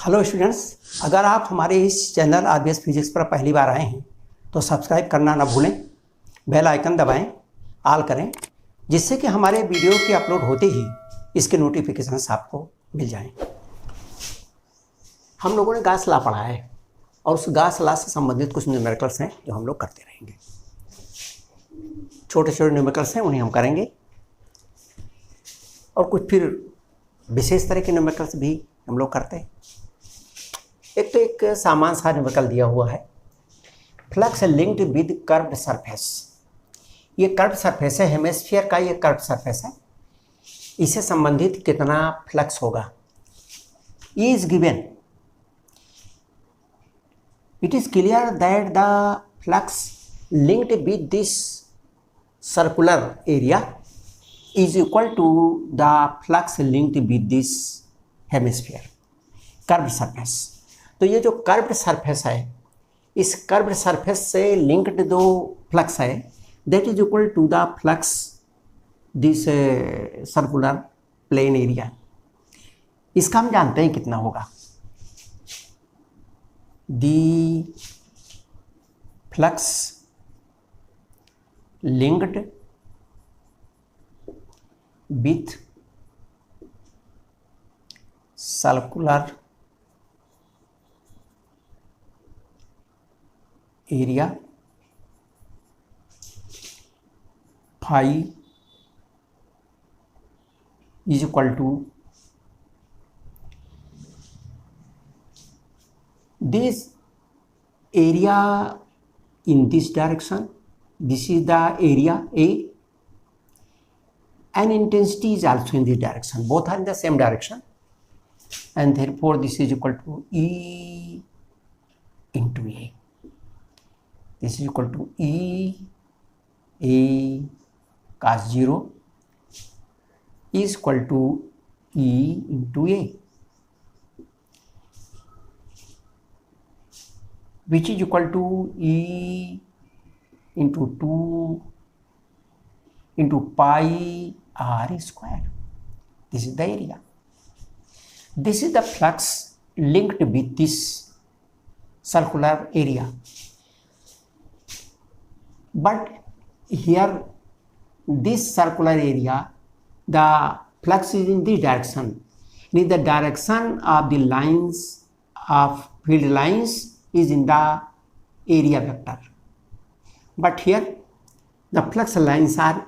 Hello students, अगर आप हमारे इस चैनल आरबीएस फिजिक्स पर पहली बार आए हैं तो सब्सक्राइब करना ना भूलें, बेल आइकन दबाएं, ऑल करें, जिससे कि हमारे वीडियो के अपलोड होते ही इसके नोटिफिकेशंस आपको मिल जाएं। हम लोगों ने गॉस लॉ पढ़ा है और उस गॉस लॉ से संबंधित कुछ न्यूमेरिकल्स हैं जो हम लोग करते रहेंगे। छोटे छोटे न्यूमेरिकल्स हैं, उन्हें हम करेंगे और कुछ फिर विशेष तरह के न्यूमेरिकल्स भी हम लोग करते हैं। एक तो एक सामान्य सा न्यूमेरिकल दिया हुआ है, flux linked with curved surface. ये कर्व्ड सरफेस है, हेमिस्फीयर का ये कर्व्ड सरफेस है। इससे संबंधित कितना फ्लक्स होगा is given. It is clear that the flux linked with this circular area is equal to the flux linked with this hemisphere curved surface। तो ये जो कर्व्ड सरफेस है, इस कर्व्ड सरफेस से लिंक्ड जो फ्लक्स है that is equal to the flux this circular plane area. इसका हम जानते हैं कितना होगा। The flux linked with circular area phi is equal to this area in this direction. This is the area A, and intensity is also in this direction. Both are in the same direction, and therefore this is equal to E into A. This is equal to A cos 0 is equal to E into A, which is equal to E into 2 into pi r square. This is the area. This is the flux linked with this circular area. But here, this circular area, the flux is in this direction. In the direction of the lines of field lines is in the area vector. But here, the flux lines are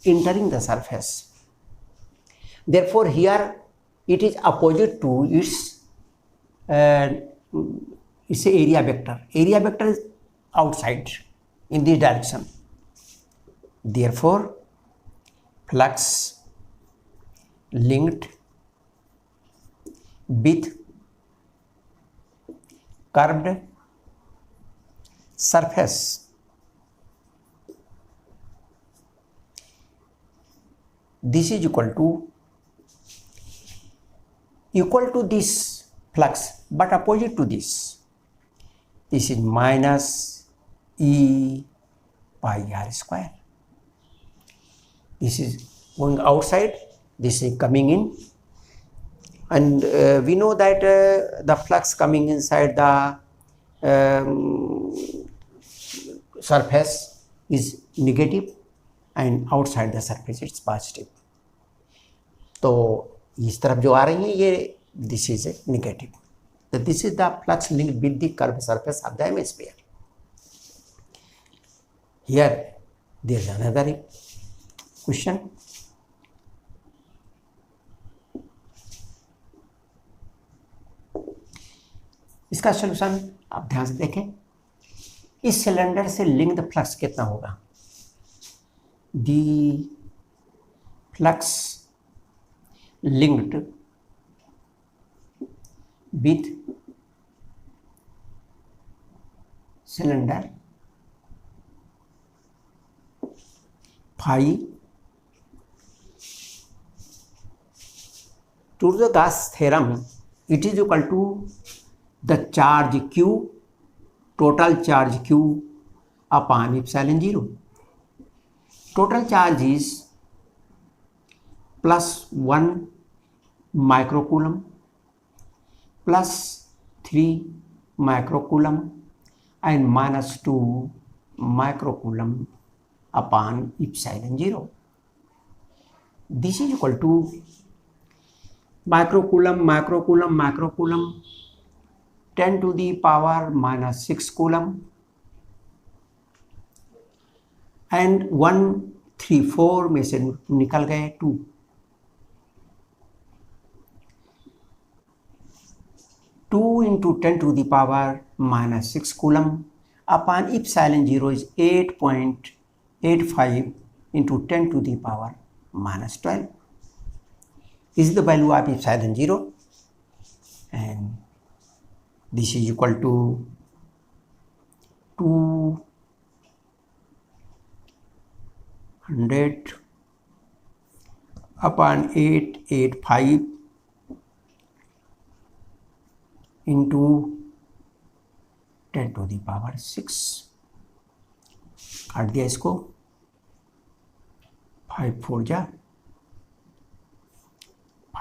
entering the surface. Therefore, here it is opposite to its area vector. Area vector is outside in this direction. Therefore, flux linked with curved surface this is equal to this flux but opposite to this. This is minus E pi r square. This is going outside, this is coming in, and we know that the flux coming inside the surface is negative and outside the surface it's positive. तो इस तरफ जो आ रही है ये this is a negative. So this is the flux linked with the curved surface of the hemisphere. Here there is another question. इसका solution आप ध्यान से देखें। इस सिलेंडर से लिंक्ड फ्लक्स कितना होगा? The flux linked with cylinder phi to the Gauss theorem, it is equal to the charge Q, total charge Q upon epsilon 0. Total charge is plus 1 microcoulomb plus 3 microcoulomb and minus 2 microcoulomb upon epsilon 0. This is equal to microcoulomb 10 to the power minus 6 coulomb and 1 3 4 में से निकल गए 2. Two into 10 to the power minus 6 coulomb upon epsilon 0 is 8.85 into 10 to the power minus 12. This is the value of epsilon 0 and this is equal to 200 upon 885 into 10 to the power 6. काट दिया इसको, 5 4 जा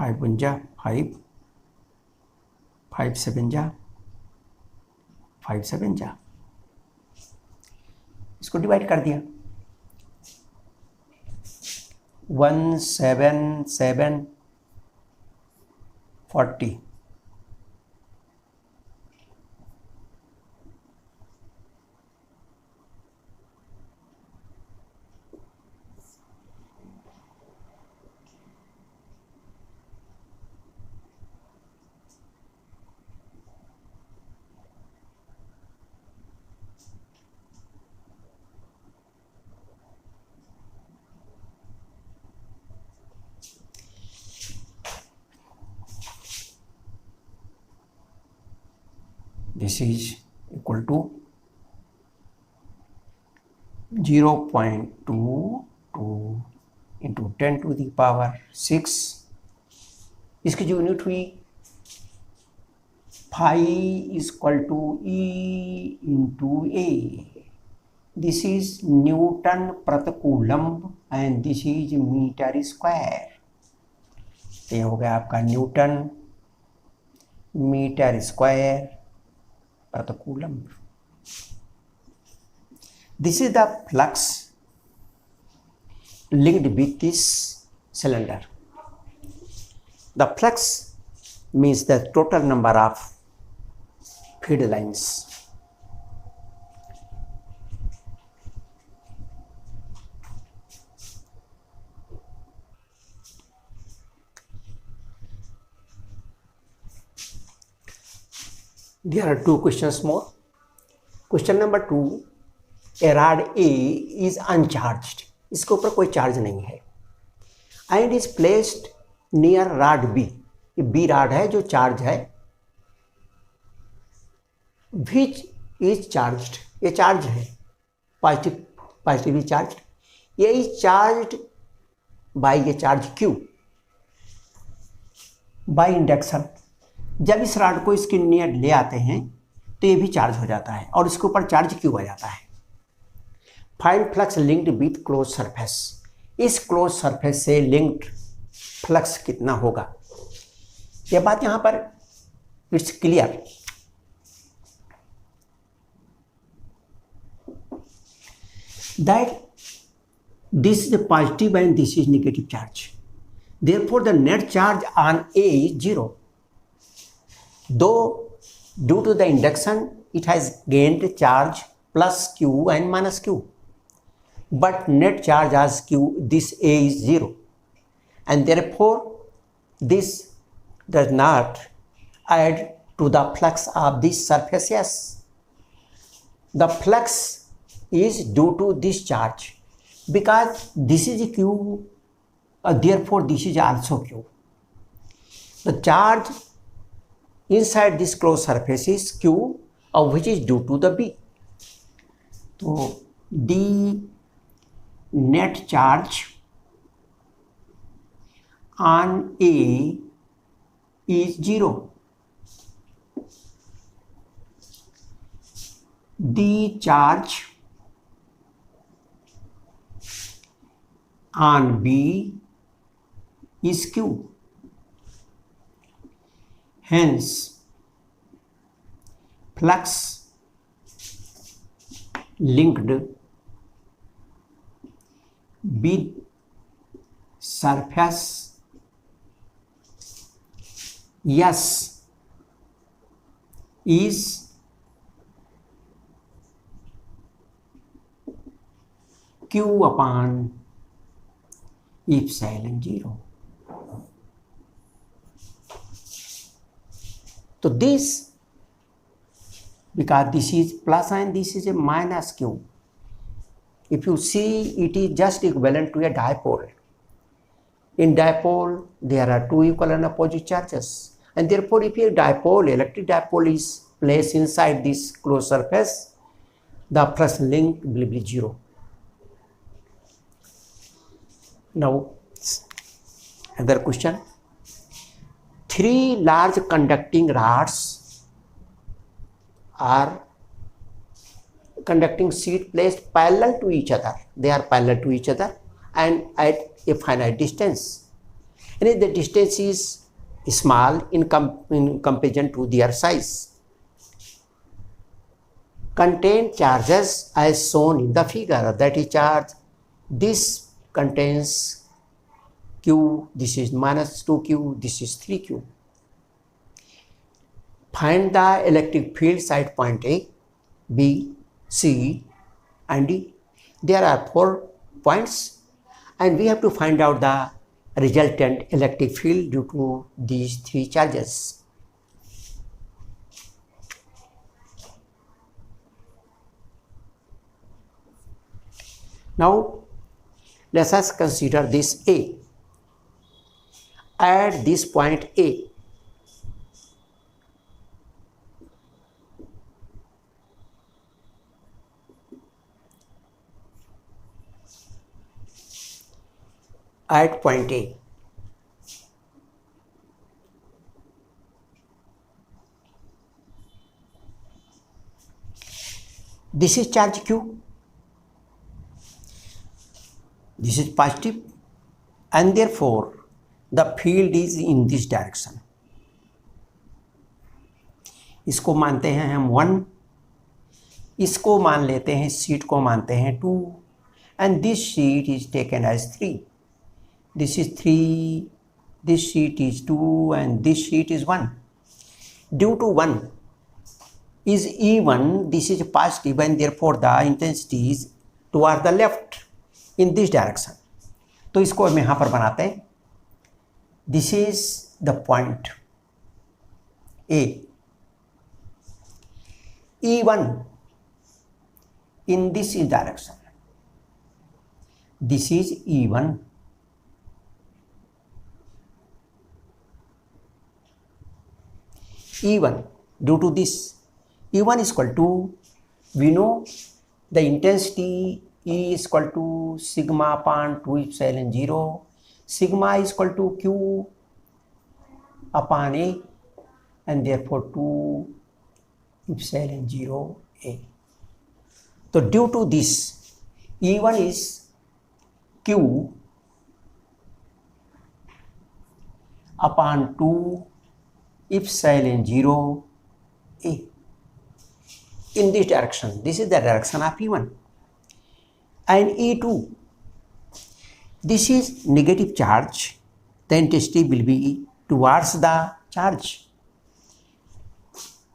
5 1 जा 5 5 7 जा 5 7 जा, इसको divide कर दिया 1 7 7 40. This is equal to 0.22 into 10 to the power 6. इसकी जो यूनिट हुई phi is equal to E into A. This is Newton प्रति coulomb and this is metre square. तो ये हो गया आपका न्यूटन मीटर स्क्वायर प्रति coulomb. This is the flux linked with this cylinder. The flux means the total number of feed lines. There are two questions more. Question number 2, a rod A is uncharged. इसके ऊपर कोई charge नहीं है and is placed near rod B. ये B rod है जो charge है. Which is charged. ये चार्ज है, पॉजिटिवली चार्ज. ये is charged by ये चार्ज Q by इंडक्शन. जब इस रॉड को इसके नियर ले आते हैं तो ये भी चार्ज हो जाता है और इसके ऊपर चार्ज क्यों आ जाता है. Find flux linked with close surface. इस क्लोज सरफेस से लिंक्ड फ्लक्स कितना होगा. यह बात यहां पर it's clear. That this is positive and this is negative charge. Therefore the net charge on A is 0. Though due to the induction it has gained charge plus Q and minus Q, but net charge as Q, this A is 0 and therefore this does not add to the flux of this surface. Yes, the flux is due to this charge because this is Q, therefore this is also Q. The charge inside this closed surface is Q, which is due to the B. So D net charge on A is 0. D charge on B is Q. Hence, flux linked with surface S is Q upon epsilon 0. So this, because this is plus and this is a minus Q, if you see, it is just equivalent to a dipole. In dipole, there are two equal and opposite charges, and therefore if a dipole, electric dipole is placed inside this closed surface, the flux link will be 0. Now, another question. 3 large conducting rods are conducting sheet placed parallel to each other. They are parallel to each other and at a finite distance. And if the distance is small in comparison to their size, contain charges as shown in the figure. That is charge, this contains Q, this is minus 2Q, this is 3Q. Find the electric fields at point A, B, C and D. There are 4 points and we have to find out the resultant electric field due to these 3 charges. Now, let us consider this A. At this point A, at point A, this is charge Q, this is positive, and therefore the field is in this direction. इसको मानते हैं हम 1, इसको मान लेते हैं, sheet को मानते हैं 2, and this sheet is taken as 3. This is 3, this sheet is 2 and this sheet is 1. Due to 1 is E1, this is positive and therefore the intensity is toward the left in this direction. तो इसको हम यहाँ पर बनाते हैं. This is the point A. E1 in this direction. This is E1. E1 due to this, E1 is equal to, we know the intensity E is equal to sigma upon 2 epsilon 0. Sigma is equal to Q upon A and therefore 2 epsilon 0 A. So due to this, E1 is Q upon 2 epsilon 0 A. In this direction, this is the direction of E1. And E2, this is negative charge, the intensity will be towards the charge.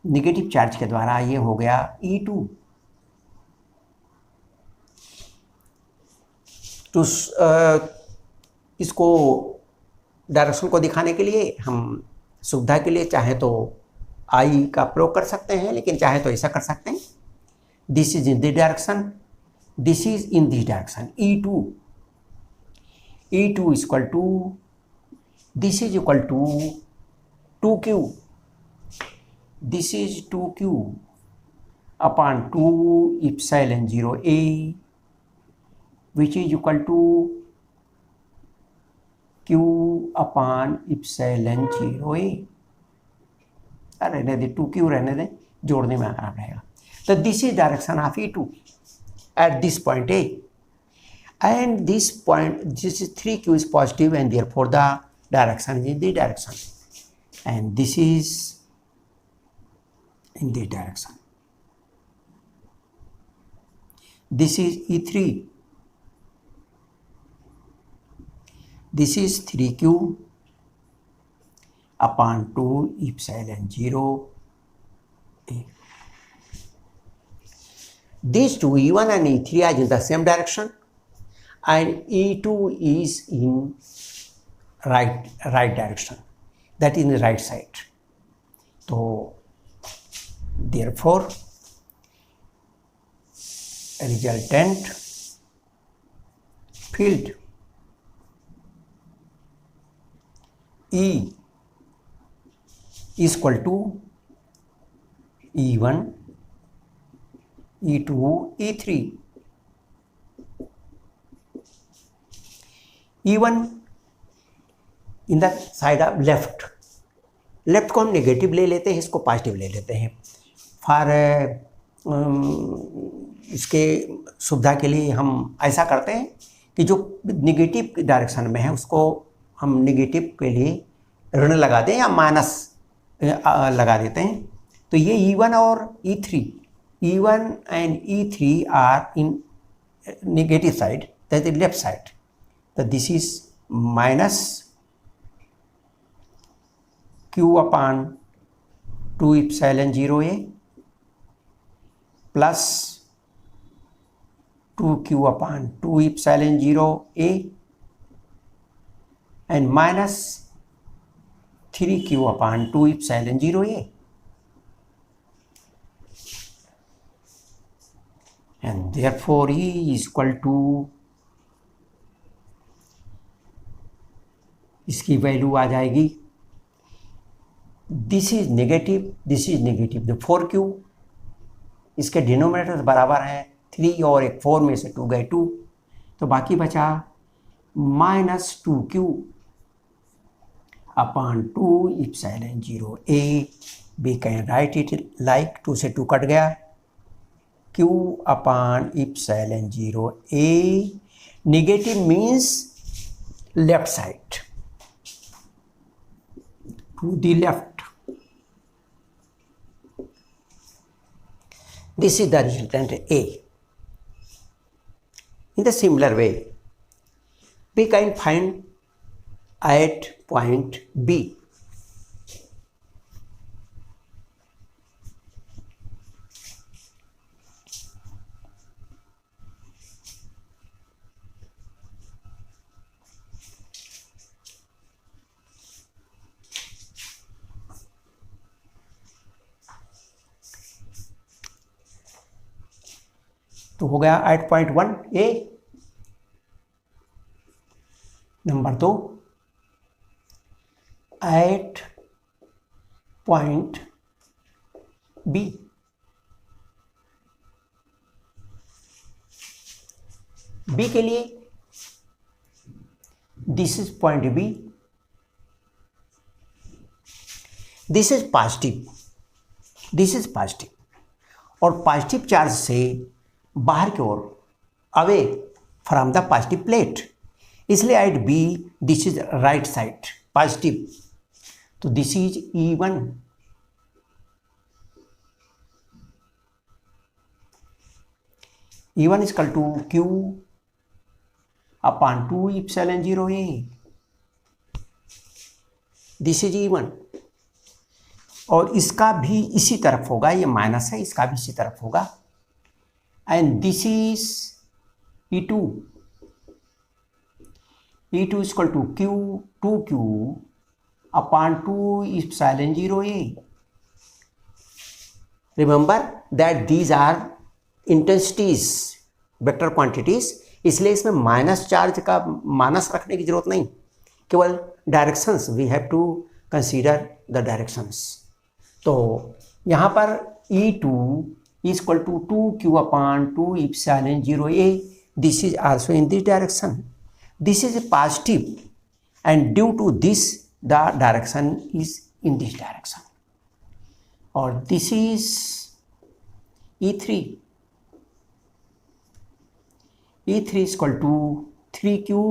Negative charge के द्वारा ये हो गया E2. तो इसको direction को दिखाने के लिए हम सुविधा के लिए चाहे तो I का प्रयोग कर सकते हैं, लेकिन चाहे तो ऐसा कर सकते हैं. This is in this direction, this is in this direction. E2 is equal to, this is equal to 2Q. This is 2Q upon 2 epsilon 0 A, which is equal to Q upon epsilon 0 A. रहने दे, 2Q रहने दे, जोड़ने में आराम रहेगा. तो this is direction of E2 at this point A, and this point, this is 3Q is positive and therefore the direction is in the direction, and this is in this direction. This is E3. This is 3Q upon 2 epsilon 0 A. These two, E1 and E3, are in the same direction, and E2 is in right direction, that is in the right side. So therefore resultant field E is equal to E1, E2, E3. E1 in the side of left को हम negative ले लेते हैं, इसको positive ले लेते हैं for इसके सुविधा के लिए हम ऐसा करते हैं कि जो नेगेटिव डायरेक्शन में है उसको हम नेगेटिव के लिए ऋण लगा दें या माइनस लगा देते हैं। तो ये E1 और E3, E1 and E3 are in negative side, that is left side. तो this is minus Q upon 2 epsilon 0 A plus 2Q upon 2 epsilon 0 A and minus 3Q upon 2 epsilon 0 A. And therefore E is equal to, इसकी value आ जाएगी, this is negative, this is negative, तो 4Q इसके denominator बराबर हैं 3 और एक 4 में से 2 गए 2, तो बाकी बचा minus 2Q upon 2 epsilon 0 A। We can write it like 2 से 2 कट गया, Q upon epsilon 0 A। Negative means left side, to the left. This is the resultant A. In the similar way, we can find at point B. तो हो गया at point 1 A। Number 2 at point B। B के लिए this is point B, this is positive, this is positive, और positive charge से बाहर की ओर, away from the positive plate, इसलिए at B this is right side positive, तो this is E1। E1 is equal to Q upon 2 epsilon 0 A। This is E1, और इसका भी इसी तरफ होगा, ये माइनस है, इसका भी इसी तरफ होगा, and this is E2। E2 is equal to Q, 2Q upon 2 epsilon 0 A। Remember that these are intensities, vector quantities, इसलिए इसमें माइनस चार्ज का माइनस रखने की जरूरत नहीं, केवल directions, we have to consider the directions. तो यहाँ पर E2 is equal to 2Q upon 2 epsilon 0 A. This is also in this direction. This is positive, and due to this the direction is in this direction. Or this is E3. E3 is equal to 3Q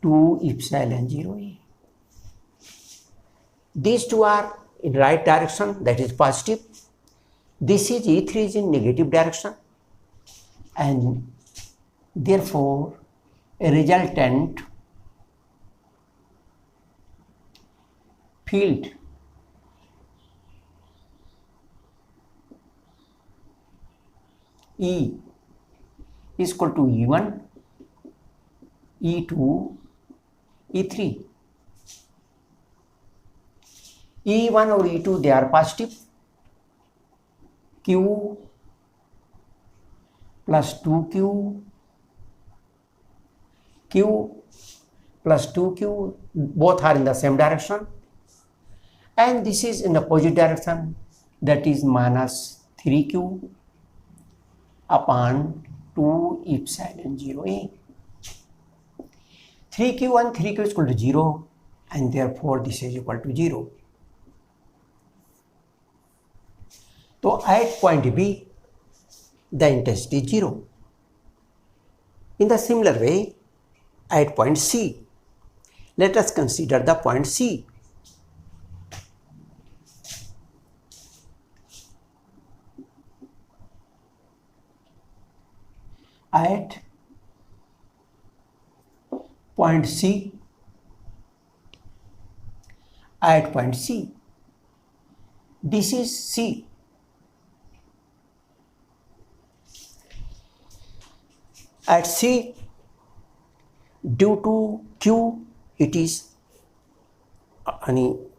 2 epsilon 0 A. These two are in right direction, that is positive. This is E3 is in negative direction, and therefore a resultant field E is equal to E1, E2, E3. E1 और E2 they are positive. Q plus 2Q, Q plus 2Q, both are in the same direction, and this is in the opposite direction, that is minus 3Q upon 2 epsilon 0A. 3Q and 3Q is equal to 0, and therefore this is equal to 0. So at point B, the intensity is 0. In the similar way, at point C, let us consider the point C. At point C, this is C. At C, due to Q, it is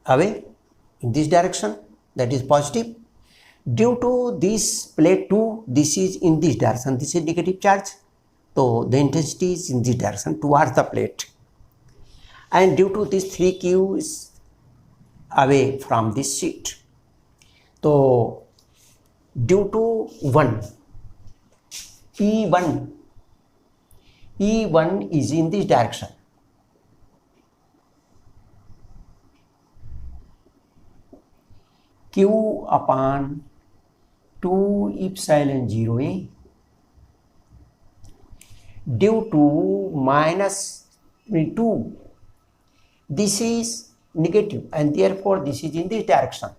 away in this direction, that is positive. Due to this plate 2, this is in this direction, this is negative charge. So the intensity is in this direction towards the plate. And due to this 3Q is away from this sheet. So due to 1, E1 is in this direction. Q upon 2 epsilon 0A, due to minus 2, this is negative, and therefore this is in this direction.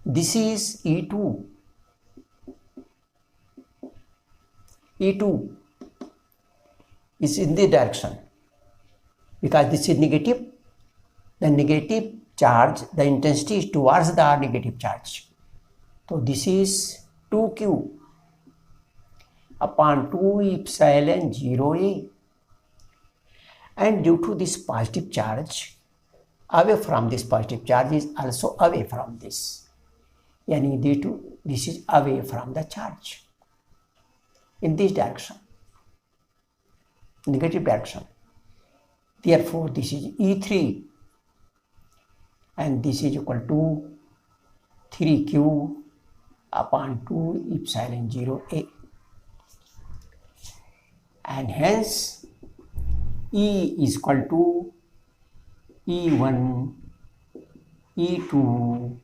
This is E2. E2 is in this direction, because this is negative. The negative charge, the intensity is towards the negative charge. So this is 2Q upon 2 epsilon 0A, and due to this positive charge, away from this positive charge is also away from this. Yani this is away from the charge in this direction, negative direction. Therefore this is E3, and this is equal to 3Q upon 2 epsilon 0A. And hence E is equal to E1, E2,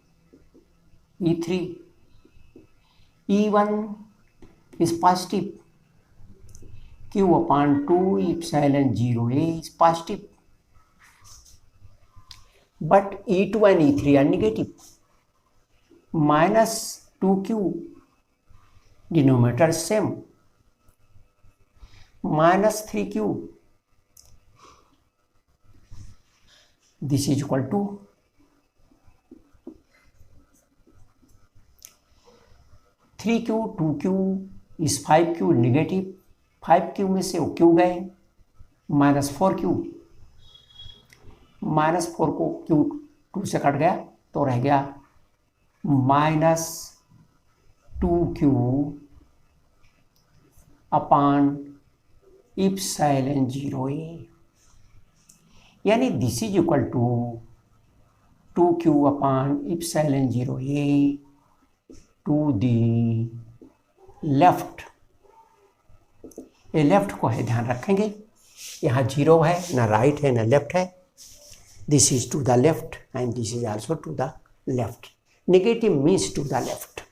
E3. E1 is positive. Q upon 2 epsilon 0A is positive. But E2 and E3 are negative. Minus 2Q, denominator is same. Minus 3Q, this is equal to 3Q, 2Q is 5Q negative. 5Q में से Q गए, minus 4Q, minus 4 को Q 2 से cut गया तो रह गया minus 2Q upon epsilon 0A. यानी this is equal to 2Q upon epsilon 0A to the left. ये लेफ्ट को है, ध्यान रखेंगे, यहाँ 0 है, ना राइट है ना लेफ्ट है. This is to the left and this is also to the left. Negative means to the left.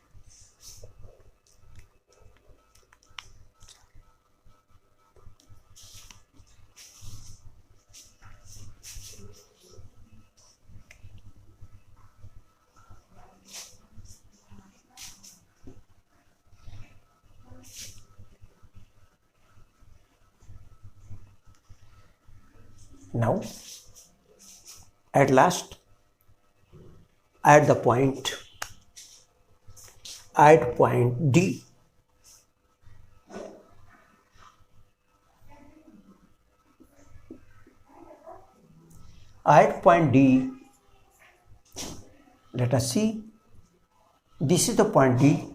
Now at last at the point D, at point D, let us see, this is the point D.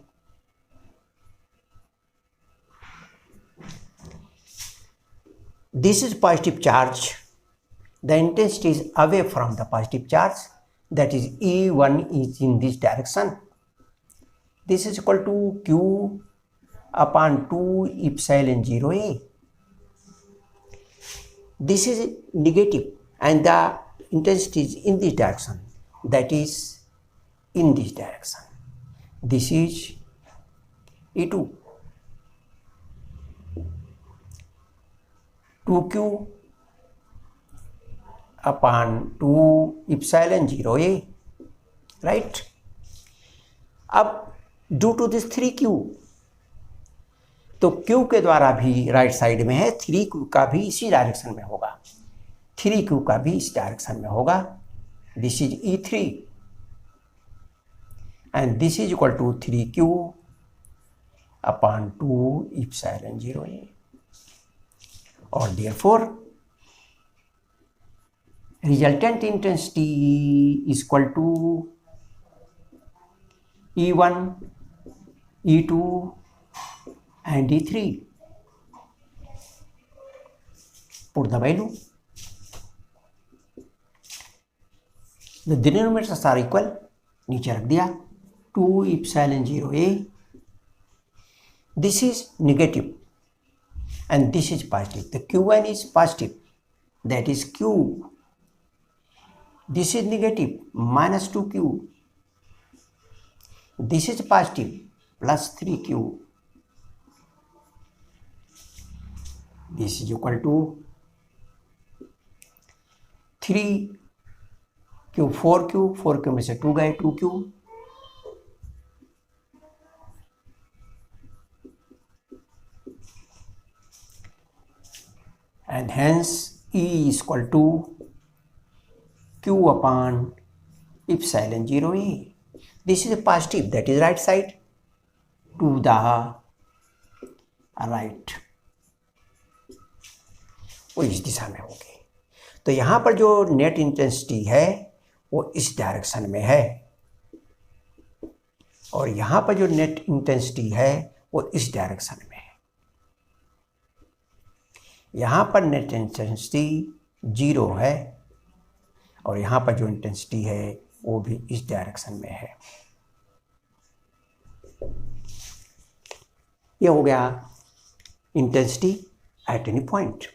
This is positive charge. The intensity is away from the positive charge, that is E1 is in this direction. This is equal to Q upon 2 epsilon 0A. This is negative and the intensity is in this direction, that is in this direction. This is E2. 2Q upon 2 epsilon 0A, right? अब due to this 3Q, तो Q के द्वारा भी right side में है, 3Q का भी इसी डायरेक्शन में होगा, 3Q का भी इस डायरेक्शन में होगा. This is E3 and this is equal to 3Q upon 2 epsilon 0A. और therefore resultant intensity is equal to E1, E2 and E3. Put the value. The denominators are equal. नीचे रख दिया. 2 epsilon 0A. This is negative and this is positive. The Q1 is positive, that is Q. This is negative, minus 2Q. This is positive, plus 3Q. This is equal to 3Q, 4Q, 4Q में से 2 गए, 2Q. And hence E is equal to Q upon epsilon 0A. This is a positive, that is right side to the right. वो इस दिशा में होगी. तो यहाँ पर जो नेट इंटेंसिटी है वो इस डायरेक्शन में है और यहाँ पर जो नेट इंटेंसिटी है वो इस डायरेक्शन में है. यहाँ पर नेट इंटेंसिटी 0 है और यहाँ पर जो इंटेंसिटी है वो भी इस डायरेक्शन में है. ये हो गया इंटेंसिटी एट एनी पॉइंट.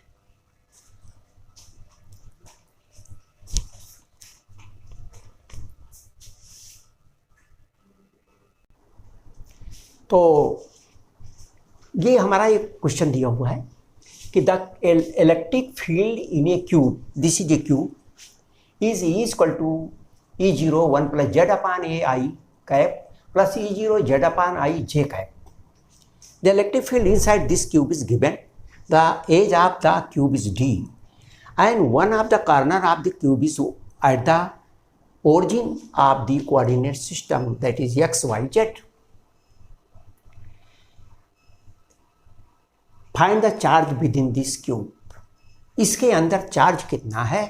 तो ये हमारा एक क्वेश्चन दिया हुआ है कि the electric field in A cube, this is a cube, is E equal to E0 1 plus Z upon A I cap plus E0 Z upon I J cap. The electric field inside this cube is given. The edge of the cube is D and one of the corner of the cube is at the origin of the coordinate system, that is X, Y, Z. Find the charge within this cube. इसके अंदर charge कितना है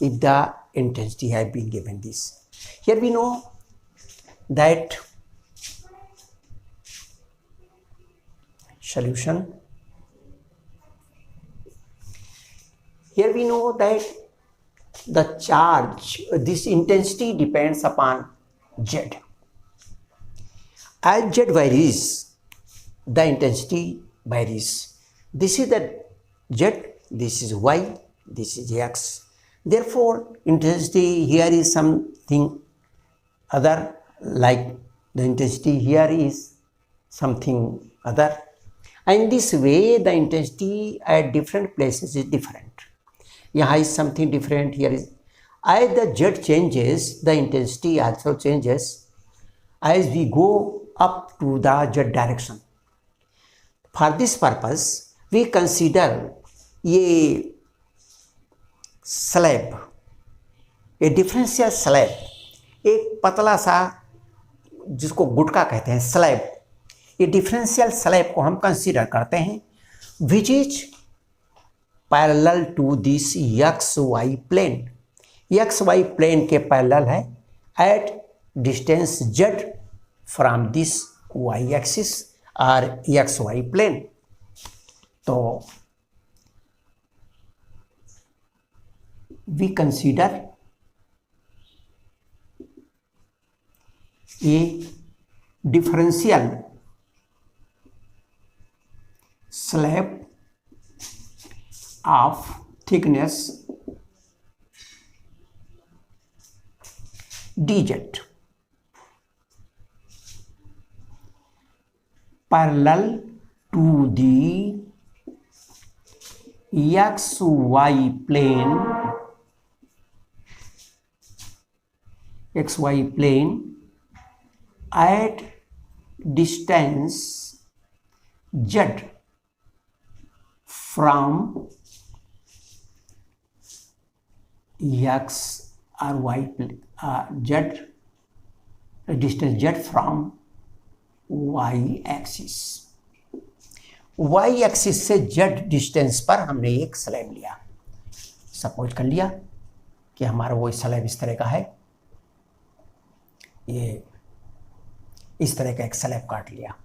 if the intensity has been given this. Here we know that solution. Here we know that the charge, this intensity depends upon Z. As Z varies, the intensity varies. This is the Z, this is Y, this is X. Therefore, intensity here is something other, like the intensity here is something other. And this way, the intensity at different places is different. Here is something different, here is. As the Z changes, the intensity also changes as we go up to the Z direction. For this purpose, we consider ये slab, ए differential slab, एक पतला सा जिसको गुटका कहते हैं slab, ये differential slab को हम कंसीडर करते हैं which is parallel to this x y plane, x y plane के पैरेलल है at distance z from this y axis और एक्स वाई प्लेन। तो we consider a differential slab of thickness dz parallel to the xy plane, xy plane at distance z from x or y z distance z from y axis, y axis से z distance पर हमने एक slab लिया। Suppose कर लिया कि हमारा वो स्लैब इस तरह का है, ये इस तरह का एक स्लैब काट लिया।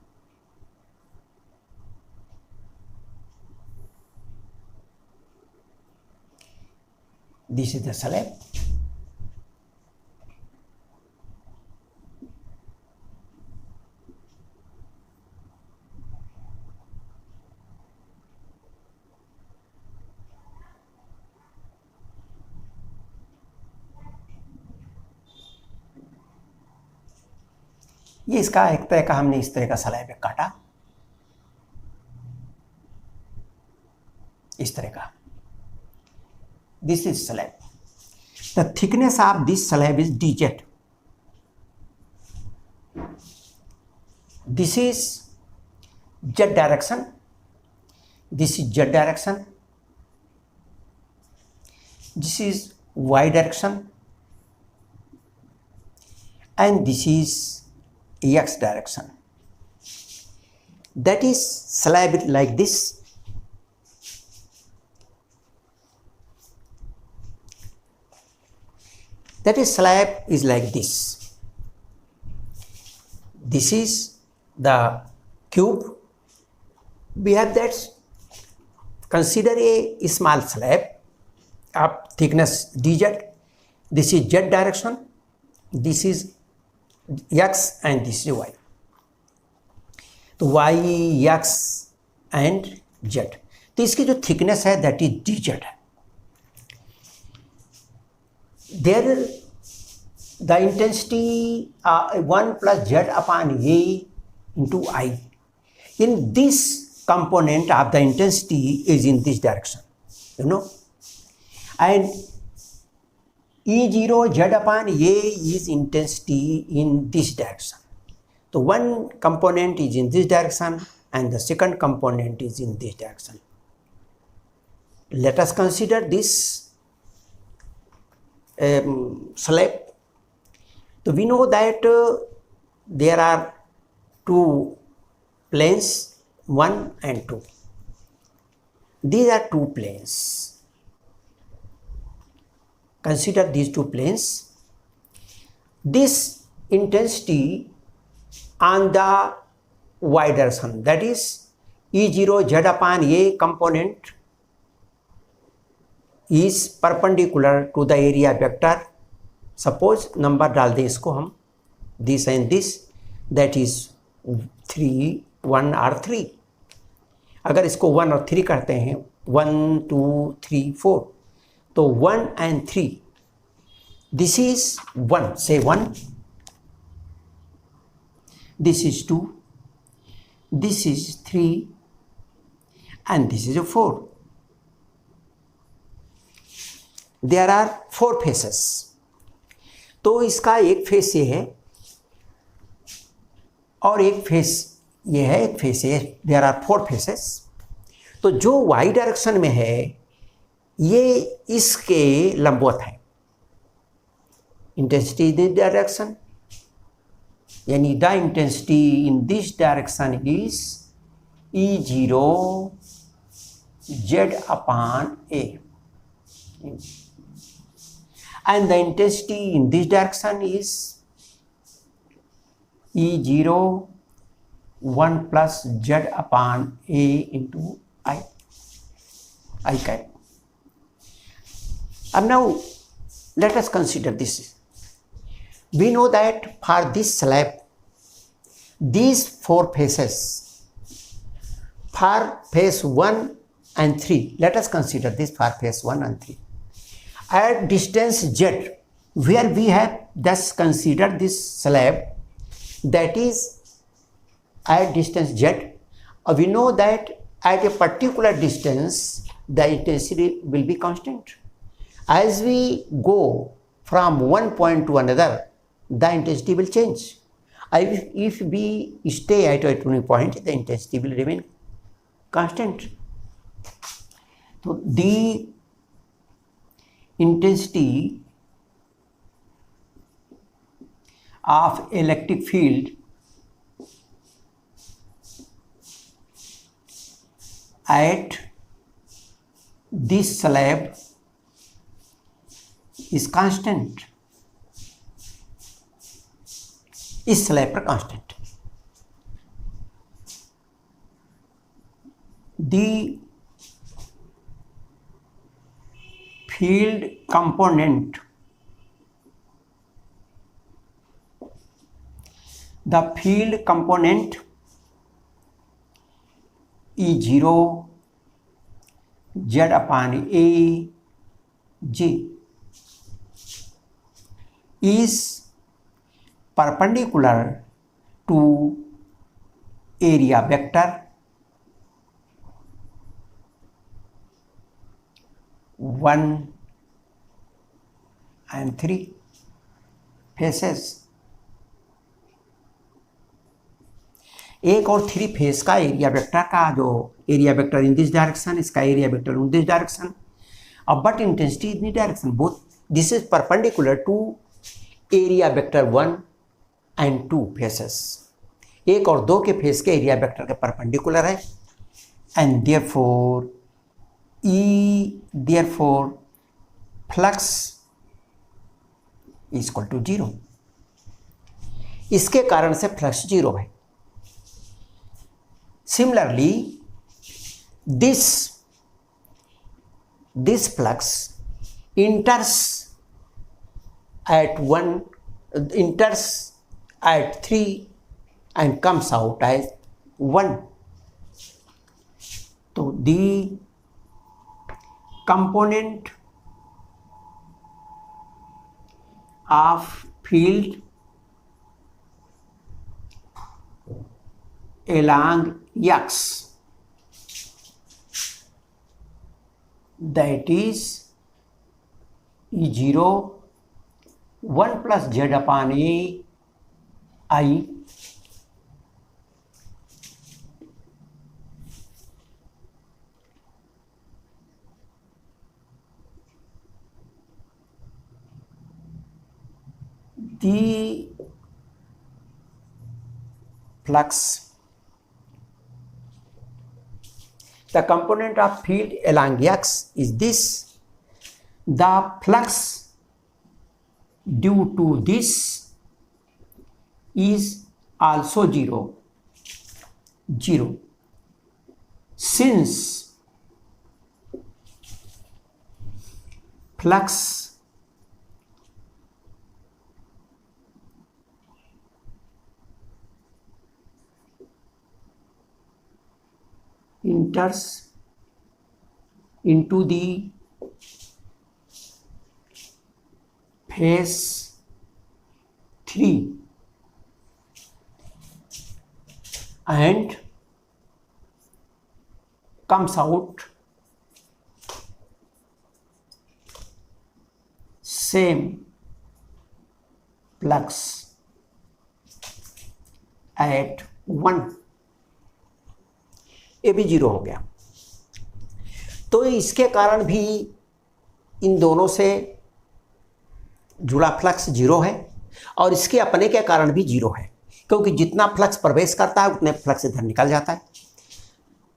This is the slab. ये इसका एक तरह का हमने इस तरह का स्लैब काटा, इस तरह का। This is slab, the thickness of this slab is dz, this is z direction, this is z direction, this is y direction and this is x direction. That is slab it like this. That is slab is like this. This is the cube. We have that. Consider a small slab of thickness dz. This is z direction. This is x and this is y. तो y, x and z, तो इसकी जो thickness है that is dz है। There the intensity 1 plus z upon a into I. In this component of the intensity is in this direction, you know, and E0 z upon a is intensity in this direction. So one component is in this direction and the second component is in this direction. Let us consider this slab. So we know that there are two planes, 1 and 2. These are two planes. Consider these two planes. This intensity on the y direction, that is E0 z upon a component is perpendicular to the area vector. Suppose number डाल दें इसको हम, this and this, that is 3, 1 और 3. अगर इसको 1 और 3 करते हैं, 1, 2, 3, 4, तो 1 and 3, this is 1, say 1, this is 2, this is 3 and this is a 4. There are 4 faces. तो इसका एक फेस ये है और एक फेस ये है, एक फेस ये। There are 4 faces. तो जो y डायरेक्शन में है ये इसके लंबवत है, इंटेंसिटी इन दिस डायरेक्शन, यानी the intensity in this direction is E0 Z upon A, and the intensity in this direction is E0 1 plus Z upon A into I cap. Now let us consider this. We know that for this slab, these four faces, for phase 1 and 3, let us consider this for phase 1 and 3. At distance Z, where we have thus considered this slab, that is at distance Z, we know that at a particular distance the intensity will be constant. As we go from one point to another, the intensity will change. If we stay at a tuning point, the intensity will remain constant. So the intensity of electric field at this slab is constant, इस slab पर constant. The field component, E0 Z upon A J is perpendicular to area vector 1 and 3 faces. 1 और 3 face का area vector का जो area vector in this direction, इसका area vector in this direction, but intensity in this direction. Both this is perpendicular to area vector 1 and 2 faces. 1 और 2 के face के area vector के perpendicular है, and therefore flux is equal to 0. इसके कारण से flux 0 है. Similarly this flux enters at 3 and comes out as 1. So the component of field along x, that is E0 1 plus Z upon A I the flux, the component of field along x is this. The flux due to this is also 0, since flux enters into the phase 3 and comes out same flux at 1. ये भी 0 हो गया. तो इसके कारण भी इन दोनों से जुड़ा फ्लक्स जीरो है और इसके अपने के कारण भी जीरो है, क्योंकि जितना फ्लक्स प्रवेश करता है उतने फ्लक्स इधर निकल जाता है।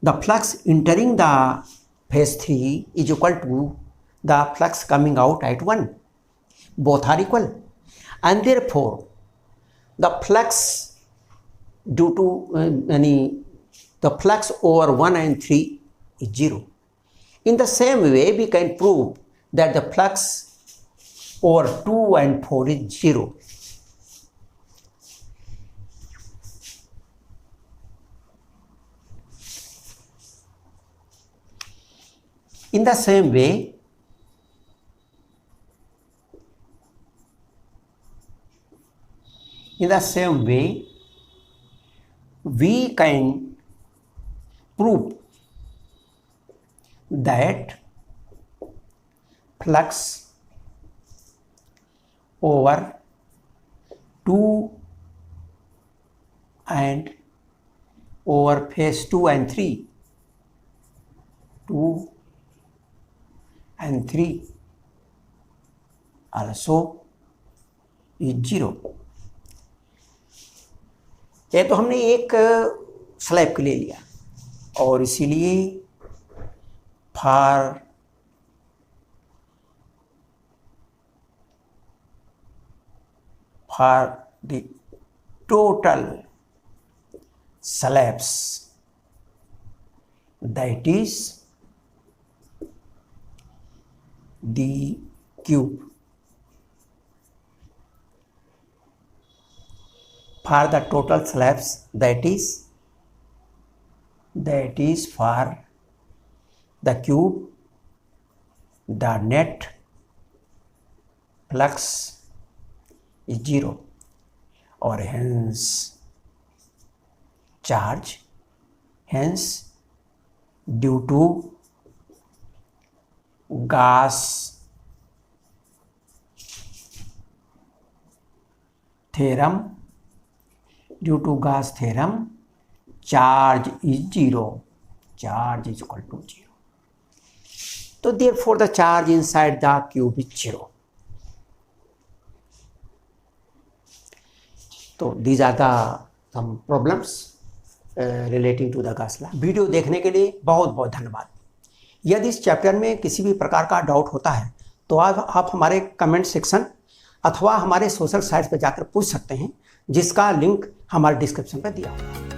The flux entering the face 3 is equal to the flux coming out at 1, both are equal and therefore the flux due to the flux over 1 and 3 is 0. In the same way, we can prove that the flux over 2 and 4 is 0. In the same way, we can prove that flux over 2 and over phase 2 and 3 also is 0. ये तो हमने एक slab के लिए लिया और इसीलिए for the total slabs, that is the cube. For the total slabs, that is for the cube, the net flux is 0 or hence charge, hence due to Gauss theorem, charge is 0, charge is equal to 0. So therefore the charge inside the cube is 0. So these are the some problems relating to the Gauss law. Video देखने के लिए बहुत बहुत धन्यवाद। यदि इस chapter में किसी भी प्रकार का डाउट होता है तो आप हमारे कमेंट सेक्शन अथवा हमारे सोशल साइट्स पर जाकर पूछ सकते हैं, जिसका लिंक हमारे डिस्क्रिप्शन पर दिया हुआ है।